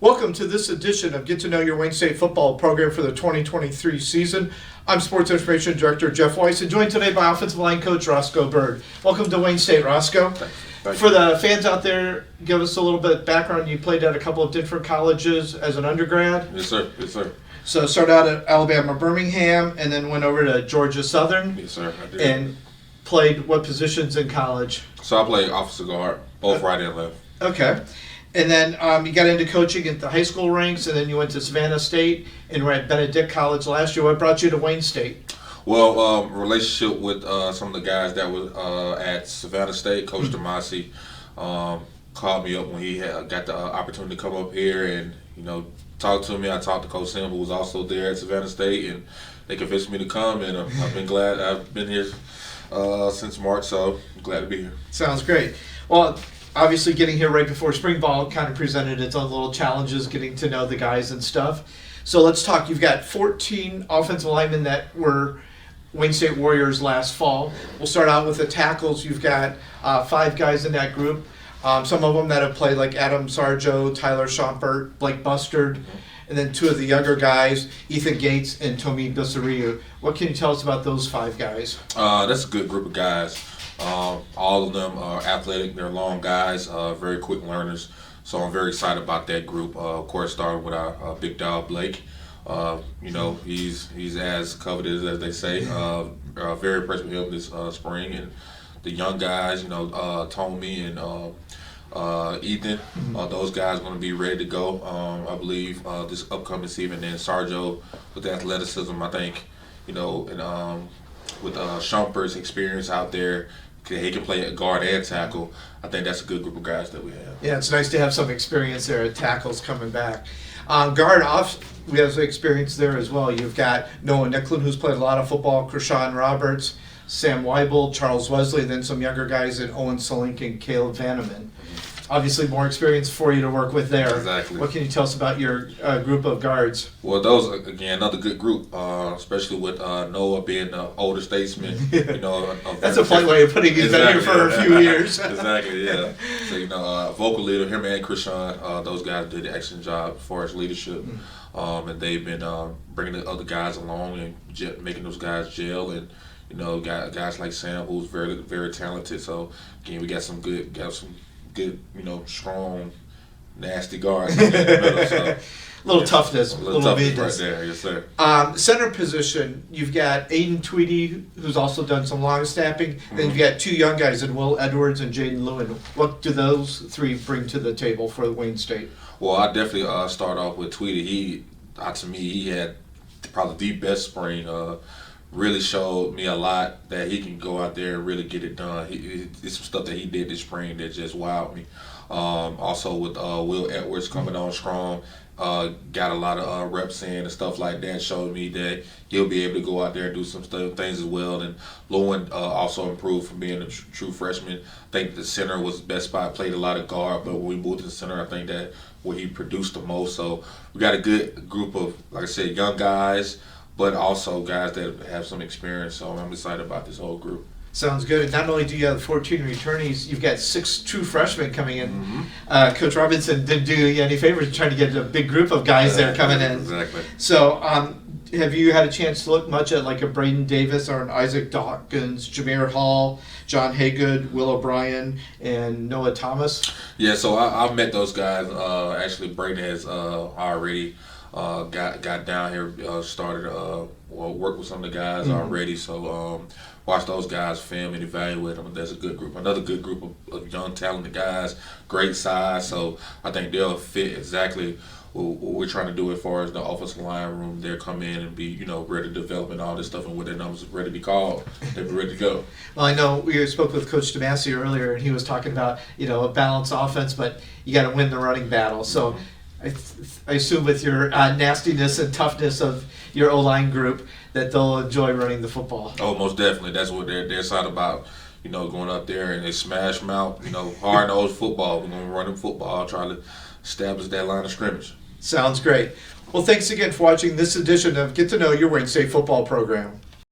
Welcome to this edition of Get to Know Your Wayne State Football program for the 2023 season. I'm Sports Information Director Jeff Weiss, and joined today by offensive line coach Rosco Byrd. Welcome to Wayne State, Rosco. Thank For the fans out there, give us a little bit of background. You played at a couple of different colleges as an undergrad. Yes, sir. Yes, sir. So started out at Alabama Birmingham, and then went over to Georgia Southern. Yes, sir. I did. And played what positions in college? So I played offensive guard, both right and left. Okay. And then you got into coaching at the high school ranks, and then you went to Savannah State and were at Benedict College last year. What brought you to Wayne State? Well, relationship with some of the guys that were at Savannah State. Coach DeMasi called me up when he got the opportunity to come up here and, talk to me. I talked to Coach Sim, who was also there at Savannah State, and they convinced me to come, and I've been glad. I've been here since March, so I'm glad to be here. Sounds great. Well, obviously getting here right before spring ball kind of presented its own little challenges, getting to know the guys and stuff. So let's talk. You've got 14 offensive linemen that were Wayne State Warriors last fall. We'll start out with the tackles. You've got 5 guys in that group. Some of them that have played, like Adam Sarjo, Tyler Schompert, Blake Bustard, and then 2 of the younger guys, Ethan Gates and Tomi Bissariu. What can you tell us about those 5 guys? That's a good group of guys. All of them are athletic. They're long guys, very quick learners. So I'm very excited about that group. Of course, starting with our big dog Blake. He's as coveted as they say. Very impressed with him this spring. And the young guys, Tommy and Ethan, those guys are going to be ready to go. I believe this upcoming season. And then Sarjo with the athleticism, I think, and with Schumper's experience out there, he can play at guard and tackle. I think that's a good group of guys that we have. Yeah, it's nice to have some experience there at tackles coming back. Guard off, we have some experience there as well. You've got Noah Nicklin, who's played a lot of football, Krishan Roberts, Sam Weibel, Charles Wesley, then some younger guys in Owen Selink and Caleb Vanneman. Obviously, more experience for you to work with there. Exactly. What can you tell us about your group of guards? Well, those, again, another good group, especially with Noah being the older statesman. That's a polite way of putting it. He's been here for a few years. Exactly, yeah. So, vocal leader, him and Krishan, those guys did an excellent job as far as leadership. And they've been bringing the other guys along and making those guys gel. And, guys like Sam, who's very, very talented. So, again, we got some good, strong, nasty guards in the middle. So, little toughness, a little toughness business. Right there, yes, sir. Center position, you've got Aiden Tweedy, who's also done some long snapping. Then you've got 2 young guys in Will Edwards and Jaden Lewin. What do those 3 bring to the table for Wayne State? Well, I definitely start off with Tweedy. To me, he had probably the best spring. Really showed me a lot that he can go out there and really get it done. It's some stuff that he did this spring that just wowed me. Also with Will Edwards coming on strong, got a lot of reps in and stuff like that. Showed me that he'll be able to go out there and do some things as well. And Lewin also improved from being a true freshman. I think the center was the best spot. Played a lot of guard, but when we moved to the center, I think that where he produced the most. So we got a good group of, like I said, young guys, but also guys that have some experience. So I'm excited about this whole group. Sounds good. And not only do you have 14 returnees, you've got 6 true freshmen coming in. Coach Robinson didn't do you any favors trying to get a big group of guys there coming in. Exactly. So have you had a chance to look much at like a Braden Davis or an Isaac Dawkins, Jameer Hall, John Haygood, Will O'Brien, and Noah Thomas? Yeah, so I've met those guys. Actually, Braden has already got down here, started work with some of the guys already. So watch those guys film and evaluate them. That's a good group. Another good group of young, talented guys, great size. So I think they'll fit exactly what we're trying to do as far as the offensive line room. They'll come in and be, ready to develop and all this stuff, and when their numbers are ready to be called, they'll be ready to go. Well, I know we spoke with Coach DeMasi earlier, and he was talking about, a balanced offense, but you got to win the running battle. So I assume with your nastiness and toughness of your O-line group that they'll enjoy running the football. Oh, most definitely. That's what they're excited about. Going up there and they smash them out. Hard-nosed football. We're going to run them football, try to establish that line of scrimmage. Sounds great. Well, thanks again for watching this edition of Get to Know Your Wayne State Football program.